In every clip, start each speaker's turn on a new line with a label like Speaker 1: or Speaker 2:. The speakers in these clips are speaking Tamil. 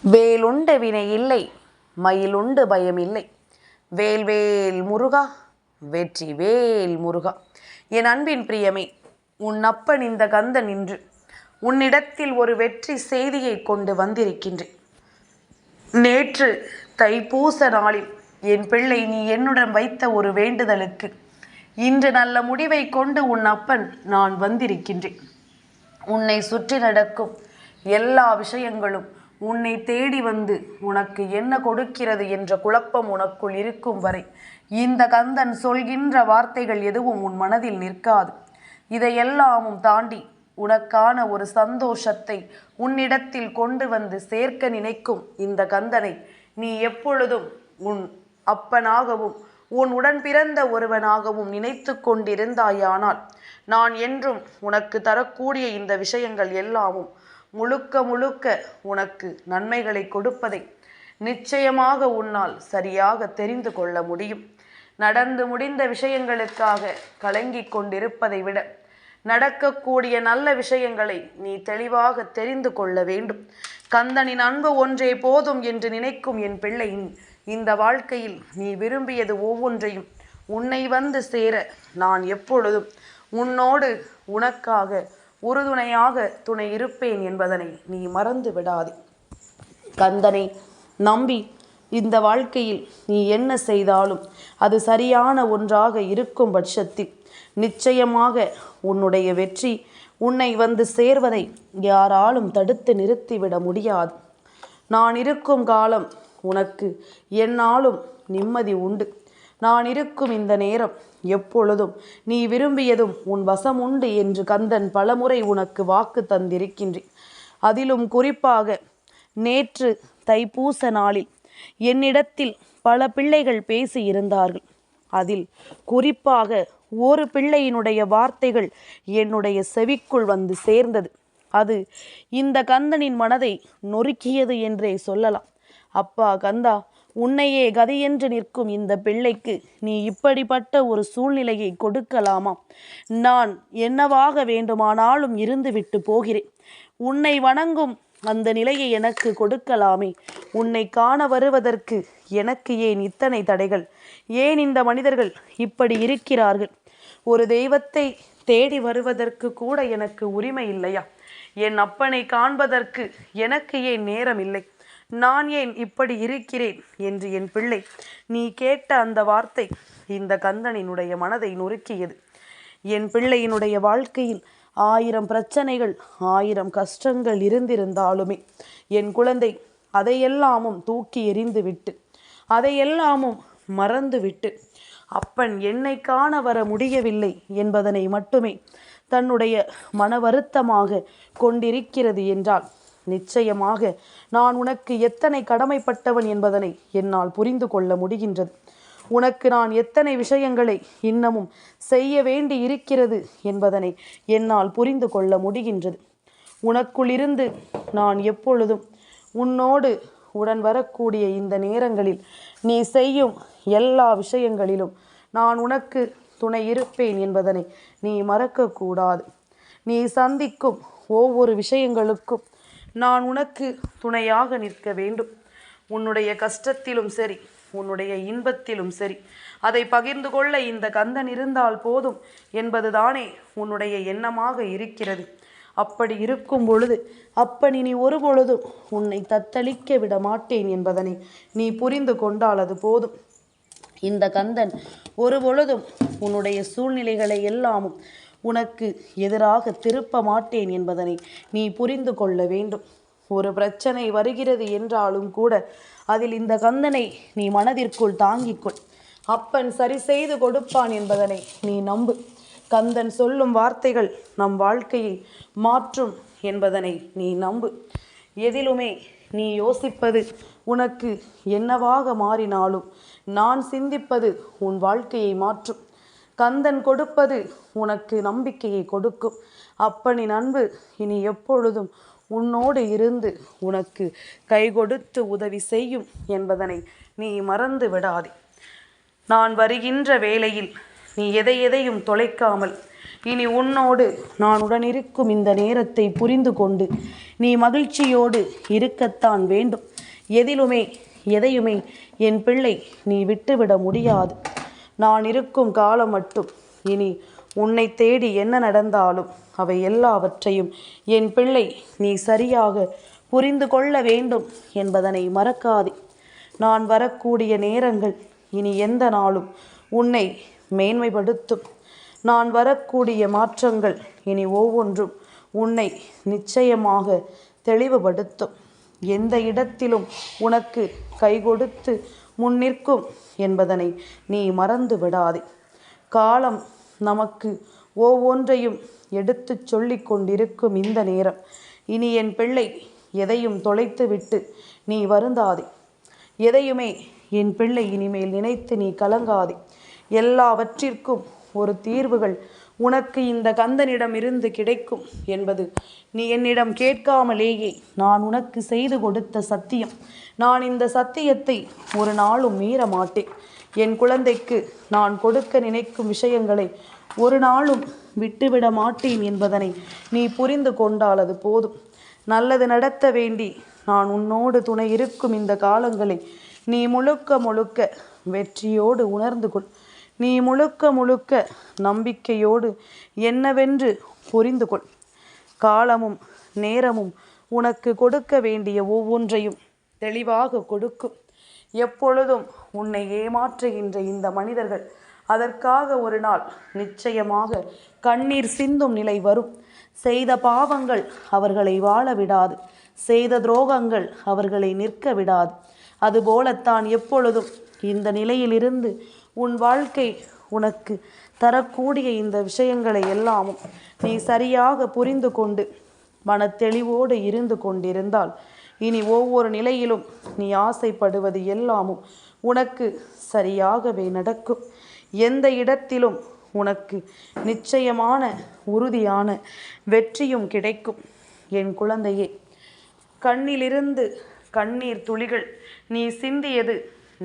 Speaker 1: வேலுண்ட வினை இல்லை, மயிலுண்டு பயமில்லை. வேல்வேல் முருகா, வெற்றி வேல் முருகா. என் அன்பின் பிரியமே, உன் அப்பன் இந்த கந்தன் இன்று உன்னிடத்தில் ஒரு வெற்றி செய்தியை கொண்டு வந்திருக்கின்றேன். நேற்று தைப்பூச நாளில் என் பிள்ளை நீ என்னுடன் வைத்த ஒரு வேண்டுதலுக்கு இன்று நல்ல முடிவை கொண்டு உன் அப்பன் நான் வந்திருக்கின்றேன். உன்னை சுற்றி நடக்கும் எல்லா விஷயங்களும் உன்னை தேடி வந்து உனக்கு என்ன கொடுக்கிறது என்ற குழப்பம் உனக்குள் இருக்கும் வரை இந்த கந்தன் சொல்கின்ற வார்த்தைகள் எதுவும் உன் மனதில் நிற்காது. இதையெல்லாமும் தாண்டி உனக்கான ஒரு சந்தோஷத்தை உன்னிடத்தில் கொண்டு வந்து சேர்க்க நினைக்கும் இந்த கந்தனை நீ எப்பொழுதும் உன் அப்பனாகவும் உன் உடன் பிறந்த ஒருவனாகவும் நினைத்து கொண்டிருந்தாயானால் நான் என்றும் உனக்கு தரக்கூடிய இந்த விஷயங்கள் எல்லாமும் முழுக்க முழுக்க உனக்கு நன்மைகளை கொடுப்பதை நிச்சயமாக உன்னால் சரியாக தெரிந்து கொள்ள முடியும். நடந்து முடிந்த விஷயங்களுக்காக கலங்கிக் கொண்டிருப்பதை விட நடக்கக்கூடிய நல்ல விஷயங்களை நீ தெளிவாக தெரிந்து கொள்ள வேண்டும். கந்தனின் அன்பு ஒன்றே போதும் என்று நினைக்கும் என் பிள்ளை, இந்த வாழ்க்கையில் நீ விரும்பியது ஒவ்வொன்றையும் உன்னை வந்து சேர நான் எப்பொழுதும் உன்னோடு உனக்காக உறுதுணையாக துணை இருப்பேன் என்பதனை நீ மறந்து விடாதே. கந்தனை நம்பி இந்த வாழ்க்கையில் நீ என்ன செய்தாலும் அது சரியான ஒன்றாக இருக்கும் பட்சத்தில் நிச்சயமாக உன்னுடைய வெற்றி உன்னை வந்து சேர்வதை யாராலும் தடுத்து நிறுத்திவிட முடியாது. நான் இருக்கும் காலம் உனக்கு எந்நாளும் நிம்மதி உண்டு. நான் இருக்கும் இந்த நேரம் எப்பொழுதும் நீ விரும்பியதும் உன் வசம் உண்டு என்று கந்தன் பலமுறை உனக்கு வாக்கு தந்திருக்கின்றேன். அதிலும் குறிப்பாக நேற்று தைப்பூச நாளில் என்னிடத்தில் பல பிள்ளைகள் பேசி இருந்தார்கள். அதில் குறிப்பாக ஒரு பிள்ளையினுடைய வார்த்தைகள் என்னுடைய செவிக்குள் வந்து சேர்ந்தது. அது இந்த கந்தனின் மனதை நொறுக்கியது என்றே சொல்லலாம். அப்பா கந்தா, உன்னையே கதியென்று நிற்கும் இந்த பிள்ளைக்கு நீ இப்படிப்பட்ட ஒரு சூழ்நிலையை கொடுக்கலாமா? நான் என்னவாக வேண்டுமானாலும் இருந்துவிட்டு போகிறேன். உன்னை வணங்கும் அந்த நிலையை எனக்கு கொடுக்கலாமே. உன்னை காண வருவதற்கு எனக்கு ஏன் இத்தனை தடைகள்? ஏன் இந்த மனிதர்கள் இப்படி இருக்கிறார்கள்? ஒரு தெய்வத்தை தேடி வருவதற்கு கூட எனக்கு உரிமை இல்லையா? என் அப்பனை காண்பதற்கு எனக்கு ஏன் நேரம் இல்லை? நான் ஏன் இப்படி இருக்கிறேன் என்று என் பிள்ளை நீ கேட்ட அந்த வார்த்தை இந்த கந்தனினுடைய மனதை நொறுக்கியது. என் பிள்ளையினுடைய வாழ்க்கையில் 1000 பிரச்சனைகள் 1000 கஷ்டங்கள் இருந்திருந்தாலுமே என் குழந்தை அதையெல்லாமும் தூக்கி எறிந்துவிட்டு அதையெல்லாமும் மறந்துவிட்டு அப்பன் என்னை காண வர முடியவில்லை என்பதனை மட்டுமே தன்னுடைய மன வருத்தமாக கொண்டிருக்கிறது என்றால் நிச்சயமாக நான் உனக்கு எத்தனை கடமைப்பட்டவன் என்பதனை என்னால் புரிந்து கொள்ள முடிகின்றது. உனக்கு நான் எத்தனை விஷயங்களை இன்னமும் செய்ய வேண்டி இருக்கிறது என்பதனை என்னால் புரிந்து கொள்ள முடிகின்றது. உனக்குள்ளிருந்து நான் எப்பொழுதும் உன்னோடு உடன் வரக்கூடிய இந்த நேரங்களில் நீ செய்யும் எல்லா விஷயங்களிலும் நான் உனக்கு துணை இருப்பேன் என்பதனை நீ மறக்கக்கூடாது. நீ சந்திக்கும் ஒவ்வொரு விஷயங்களுக்கும் நான் உனக்கு துணையாக நிற்க வேண்டும். உன்னுடைய கஷ்டத்திலும் சரி, உன்னுடைய இன்பத்திலும் சரி, அதை பகிர்ந்து கொள்ள இந்த கந்தன் இருந்தால் போதும் என்பதுதானே உன்னுடைய எண்ணமாக இருக்கிறது. அப்படி இருக்கும் பொழுது அப்பன் இனி ஒரு பொழுதும் உன்னை தத்தளிக்க விட மாட்டேன் என்பதனை நீ புரிந்து கொண்டால் அது போதும். இந்த கந்தன் ஒரு பொழுதும் உன்னுடைய சூழ்நிலைகளை எல்லாமும் உனக்கு எதிராக திருப்ப மாட்டேன் என்பதனை நீ புரிந்து கொள்ள வேண்டும். ஒரு பிரச்சனை வருகிறது என்றாலும் கூட அதில் இந்த கந்தனை நீ மனதிற்குள் தாங்கிக்கொள். அப்பன் சரி செய்து கொடுப்பான் என்பதனை நீ நம்பு. கந்தன் சொல்லும் வார்த்தைகள் நம் வாழ்க்கையை மாற்றும் என்பதனை நீ நம்பு. எதிலுமே நீ யோசிப்பது உனக்கு என்னவாக மாறினாலும் நான் சிந்திப்பது உன் வாழ்க்கையை மாற்றும். கந்தன் கொடுப்பது உனக்கு நம்பிக்கையை கொடுக்கும். அப்பனின் அன்பு இனி எப்பொழுதும் உன்னோடு இருந்து உனக்கு கை கொடுத்து உதவி செய்யும் என்பதனை நீ மறந்து விடாதே. நான் வருகின்ற வேளையில் நீ எதையும் தொலைக்காமல் இனி உன்னோடு நான் உடனிருக்கும் இந்த நேரத்தை புரிந்து கொண்டு நீ மகிழ்ச்சியோடு இருக்கத்தான் வேண்டும். எதையுமே என் பிள்ளை நீ விட்டுவிட முடியாது. நான் இருக்கும் காலம் மட்டும் இனி உன்னை தேடி என்ன நடந்தாலும் அவை எல்லாவற்றையும் என் பிள்ளை நீ சரியாக புரிந்து கொள்ள வேண்டும் என்பதனை மறக்காதே. நான் வரக்கூடிய நேரங்கள் இனி எந்த நாளும் உன்னை மேன்மைப்படுத்தும். நான் வரக்கூடிய மாற்றங்கள் இனி ஒவ்வொன்றும் உன்னை நிச்சயமாக தெளிவுபடுத்தும். எந்த இடத்திலும் உனக்கு கை கொடுத்து முன்னிற்கும் என்பதனை நீ மறந்து விடாதே. காலம் நமக்கு ஒவ்வொன்றையும் எடுத்து சொல்லி கொண்டிருக்கும் இந்த நேரம் இனி என் பிள்ளை எதையும் தொலைத்து விட்டு நீ வருந்தாதே. எதையுமே என் பிள்ளை இனிமேல் நினைத்து நீ கலங்காதே. எல்லாவற்றிற்கும் ஒரு தீர்வுகள் உனக்கு இந்த கந்தனிடம் இருந்து கிடைக்கும் என்பது நீ என்னிடம் கேட்காமலேயே நான் உனக்கு செய்து கொடுத்த சத்தியம். நான் இந்த சத்தியத்தை ஒரு நாளும் மீற மாட்டேன். என் குழந்தைக்கு நான் கொடுக்க நினைக்கும் விஷயங்களை ஒரு நாளும் விட்டுவிட மாட்டேன் என்பதனை நீ புரிந்து கொண்டால் அது போதும். நல்லது நடத்த வேண்டி நான் உன்னோடு துணை இருக்கும் இந்த காலங்களை நீ முழுக்க வெற்றியோடு உணர்ந்து கொள். நீ முழுக்க நம்பிக்கையோடு என்னவென்று புரிந்து கொள். காலமும் நேரமும் உனக்கு கொடுக்க வேண்டிய ஒவ்வொன்றையும் தெளிவாக கொடுக்கும். எப்பொழுதும் உன்னை ஏமாற்றுகின்ற இந்த மனிதர்கள் அதற்காக ஒரு நாள் நிச்சயமாக கண்ணீர் சிந்தும் நிலை வரும். செய்த பாவங்கள் அவர்களை வாழ விடாது. செய்த துரோகங்கள் அவர்களை நிற்க விடாது. அதுபோலத்தான் எப்பொழுதும் இந்த நிலையிலிருந்து உன் வாழ்க்கை உனக்கு தரக்கூடிய இந்த விஷயங்களை எல்லாமும் நீ சரியாக புரிந்து கொண்டு மனத்தெளிவோடு இருந்து கொண்டிருந்தால் இனி ஒவ்வொரு நிலையிலும் நீ ஆசைப்படுவது எல்லாமும் உனக்கு சரியாகவே நடக்கும். எந்த இடத்திலும் உனக்கு நிச்சயமான உறுதியான வெற்றியும் கிடைக்கும். என் குழந்தையே, கண்ணிலிருந்து கண்ணீர் துளிகள் நீ சிந்தியது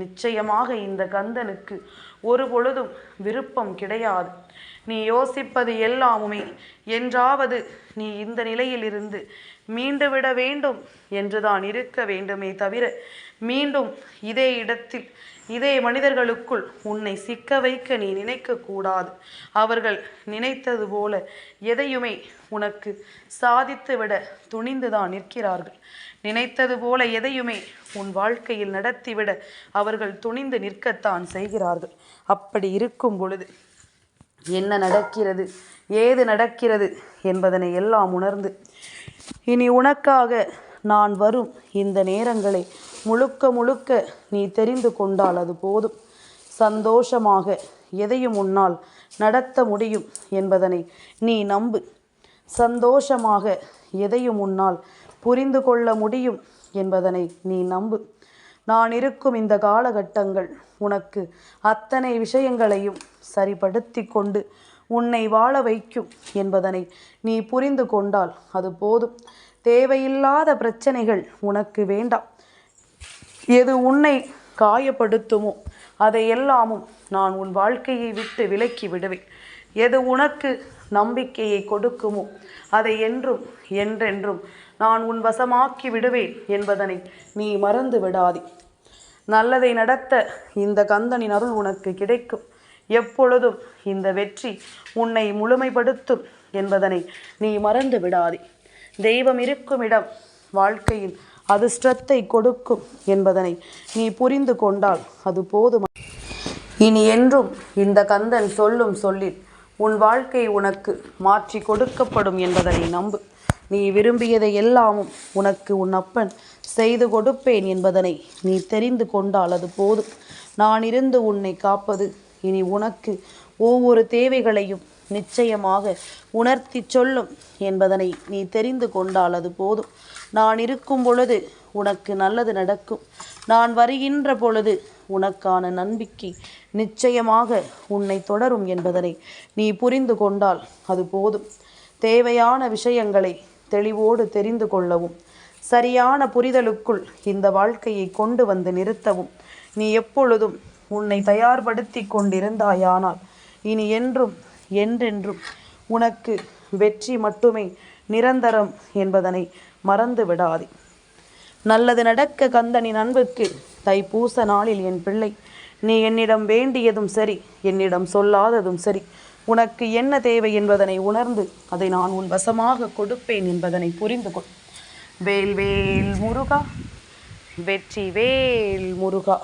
Speaker 1: நிச்சயமாக இந்த கந்தனுக்கு ஒரு பொழுதும் விருப்பம் கிடையாது. நீ யோசிப்பது எல்லாமுமே என்றாவது நீ இந்த நிலையிலிருந்து மீண்டு விட வேண்டும் என்றுதான் இருக்க வேண்டுமே தவிர மீண்டும் இதே இடத்தில் இதே மனிதர்களுக்குள் உன்னை சிக்க வைக்க நீ நினைக்கக்கூடாது. அவர்கள் நினைத்தது போல எதையுமே உனக்கு சாதித்துவிட துணிந்துதான் நிற்கிறார்கள். நினைத்தது போல எதையுமே உன் வாழ்க்கையில் நடத்திவிட அவர்கள் துணிந்து நிற்கத்தான் செய்கிறார்கள். அப்படி இருக்கும் பொழுது என்ன நடக்கிறது, ஏது நடக்கிறது என்பதனை எல்லாம் உணர்ந்து இனி உனக்காக நான் வரும் இந்த நேரங்களை முழுக்க நீ தெரிந்து கொண்டால் அது போதும். சந்தோஷமாக எதையும் உன்னால் நடத்த முடியும் என்பதனை நீ நம்பு. சந்தோஷமாக எதையும் உன்னால் புரிந்து கொள்ள முடியும் என்பதனை நீ நம்பு. நான் இருக்கும் இந்த காலகட்டங்கள் உனக்கு அத்தனை விஷயங்களையும் சரிப்படுத்தி கொண்டு உன்னை வாழ வைக்கும் என்பதனை நீ புரிந்து கொண்டால் அது போதும். தேவையில்லாத பிரச்சனைகள் உனக்கு வேண்டாம். எது உன்னை காயப்படுத்துமோ அதை எல்லாமும் நான் உன் வாழ்க்கையை விட்டு விலக்கி விடுவேன். எது உனக்கு நம்பிக்கையை கொடுக்குமோ அதை என்றென்றும் நான் உன் வசமாக்கி விடுவேன் என்பதனை நீ மறந்து விடாதே. நல்லதை நடத்த இந்த கந்தனின் அருள் உனக்கு கிடைக்கும். எப்பொழுதும் இந்த வெற்றி உன்னை முழுமைப்படுத்தும் என்பதனை நீ மறந்து விடாதே. தெய்வம் இருக்கும் இடம் வாழ்க்கையில் அதிர்ஷ்டத்தை கொடுக்கும் என்பதனை நீ புரிந்து கொண்டால் அது போதும். இனி என்றும் இந்த கந்தன் சொல்லும் சொல்லில் உன் வாழ்க்கை உனக்கு மாற்றி கொடுக்கப்படும் என்பதனை நம்பு. நீ விரும்பியதை எல்லாமும் உனக்கு உன் அப்பன் செய்து கொடுப்பேன் என்பதனை நீ தெரிந்து கொண்டால் அது போதும். நான் இருந்து உன்னை காப்பது இனி உனக்கு ஒவ்வொரு தேவைகளையும் நிச்சயமாக உணர்த்தி சொல்லும் என்பதனை நீ தெரிந்து கொண்டால் அது போதும். நான் இருக்கும் பொழுது உனக்கு நல்லது நடக்கும். நான் வருகின்ற பொழுது உனக்கான நம்பிக்கை நிச்சயமாக உன்னை தொடரும் என்பதனை நீ புரிந்து கொண்டால் அது போதும். தேவையான விஷயங்களை தெளிவோடு தெரிந்து கொள்ளவும் சரியான புரிதலுக்குள் இந்த வாழ்க்கையை கொண்டு வந்து நிறுத்தவும் நீ எப்பொழுதும் உன்னை தயார்படுத்தி கொண்டிருந்தாயானால் இனி என்றென்றும் உனக்கு வெற்றி மட்டுமே நிரந்தரம் என்பதனை மறந்து விடாதே. நல்லது நடக்க கந்தனின் அன்புக்கு தைப்பூச நாளில் என் பிள்ளை நீ என்னிடம் வேண்டியதும் சரி, என்னிடம் சொல்லாததும் சரி, உனக்கு என்ன தேவை என்பதனை உணர்ந்து அதை நான் உன் வசமாக கொடுப்பேன் என்பதனை புரிந்து கொள். வேல் வேல் முருகா, வெற்றி வேல் முருகா.